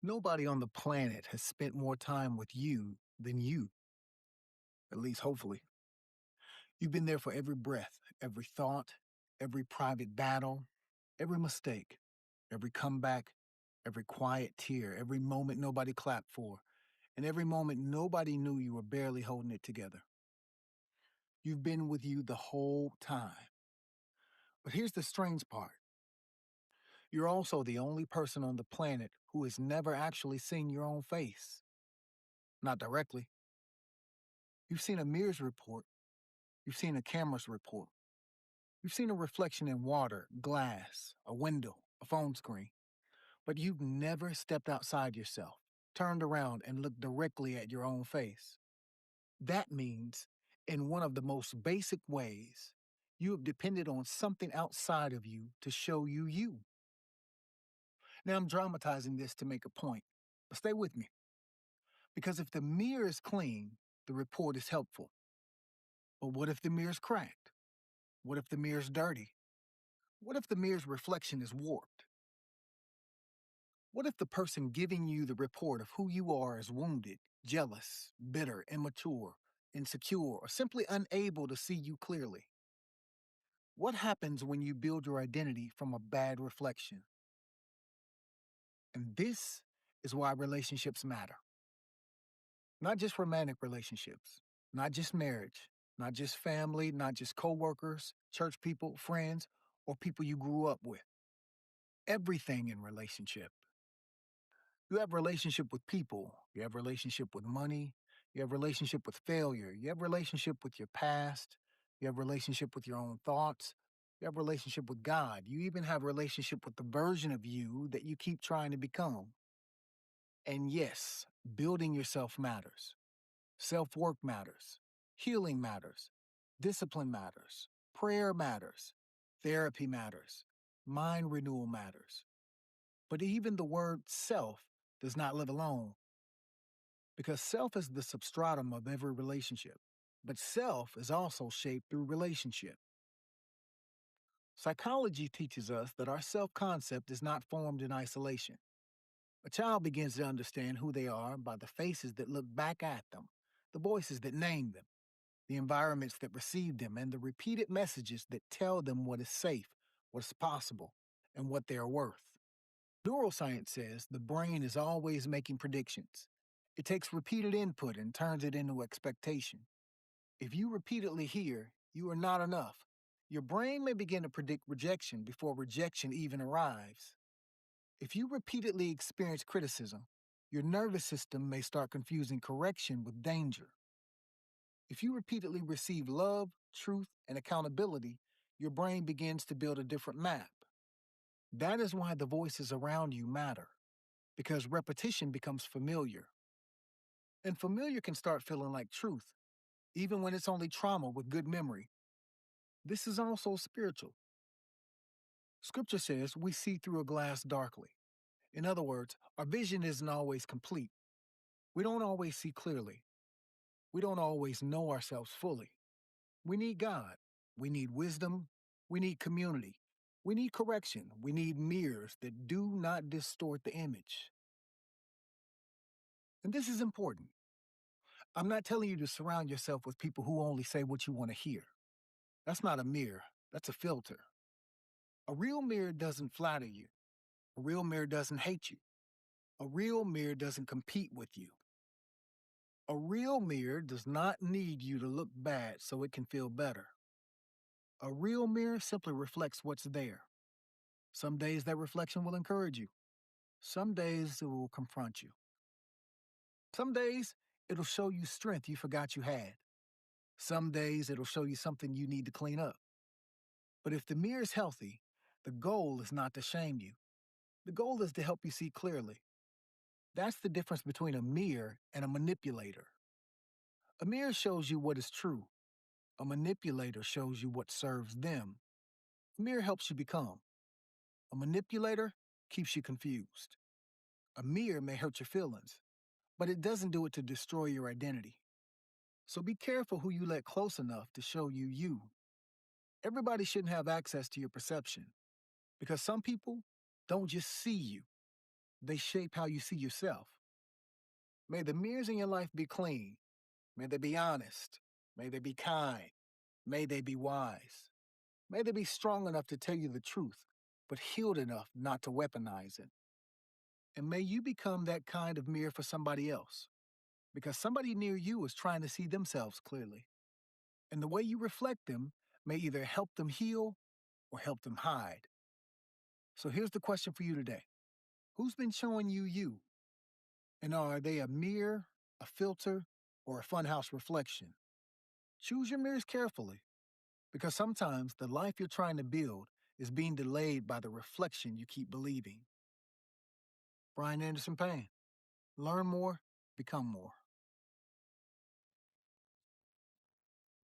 Nobody on the planet has spent more time with you than you, at least hopefully. You've been there for every breath, every thought, every private battle, every mistake, every comeback, every quiet tear, every moment nobody clapped for, and every moment nobody knew you were barely holding it together. You've been with you the whole time. But here's the strange part. You're also the only person on the planet who has never actually seen your own face. Not directly. You've seen a mirror's report. You've seen a camera's report. You've seen a reflection in water, glass, a window, a phone screen. But you've never stepped outside yourself, turned around, and looked directly at your own face. That means, in one of the most basic ways, you have depended on something outside of you to show you you. Now, I'm dramatizing this to make a point, but stay with me. Because if the mirror is clean, the report is helpful. But what if the mirror's cracked? What if the mirror's dirty? What if the mirror's reflection is warped? What if the person giving you the report of who you are is wounded, jealous, bitter, immature, insecure, or simply unable to see you clearly? What happens when you build your identity from a bad reflection? And this is why relationships matter. Not just romantic relationships, not just marriage, not just family, not just coworkers, church people, friends, or people you grew up with. Everything in relationship. You have relationship with people, you have relationship with money, you have relationship with failure, you have relationship with your past, you have relationship with your own thoughts, you have relationship with God, you even have relationship with the version of you that you keep trying to become. And yes, building yourself matters. Self-work matters. Healing matters. Discipline matters. Prayer matters. Therapy matters. Mind renewal matters. But even the word self does not live alone because self is the substratum of every relationship. But self is also shaped through relationship. Psychology teaches us that our self concept is not formed in isolation. A child begins to understand who they are by the faces that look back at them, the voices that name them, the environments that receive them, and the repeated messages that tell them what is safe, what's possible, and what they are worth. Neuroscience says the brain is always making predictions. It takes repeated input and turns it into expectation. If you repeatedly hear, "You are not enough," your brain may begin to predict rejection before rejection even arrives. If you repeatedly experience criticism, your nervous system may start confusing correction with danger. If you repeatedly receive love, truth, and accountability, your brain begins to build a different map. That is why the voices around you matter, because repetition becomes familiar. And familiar can start feeling like truth, even when it's only trauma with good memory. This is also spiritual. Scripture says we see through a glass darkly. In other words, our vision isn't always complete. We don't always see clearly. We don't always know ourselves fully. We need God. We need wisdom. We need community. We need correction. We need mirrors that do not distort the image. And this is important. I'm not telling you to surround yourself with people who only say what you want to hear. That's not a mirror, that's a filter. A real mirror doesn't flatter you. A real mirror doesn't hate you. A real mirror doesn't compete with you. A real mirror does not need you to look bad so it can feel better. A real mirror simply reflects what's there. Some days that reflection will encourage you. Some days it will confront you. Some days it'll show you strength you forgot you had. Some days it'll show you something you need to clean up. But if the mirror is healthy, the goal is not to shame you. The goal is to help you see clearly. That's the difference between a mirror and a manipulator. A mirror shows you what is true. A manipulator shows you what serves them. A mirror helps you become. A manipulator keeps you confused. A mirror may hurt your feelings, but it doesn't do it to destroy your identity. So be careful who you let close enough to show you you. Everybody shouldn't have access to your perception because some people don't just see you, They shape how you see yourself. May the mirrors in your life be clean. May they be honest. May they be kind. May they be wise. May they be strong enough to tell you the truth, but healed enough not to weaponize it. And may you become that kind of mirror for somebody else, because somebody near you is trying to see themselves clearly. And the way you reflect them may either help them heal or help them hide. So here's the question for you today: who's been showing you you? And are they a mirror, a filter, or a funhouse reflection? Choose your mirrors carefully, because sometimes the life you're trying to build is being delayed by the reflection you keep believing. Brian Anderson-Payne. Learn more, become more.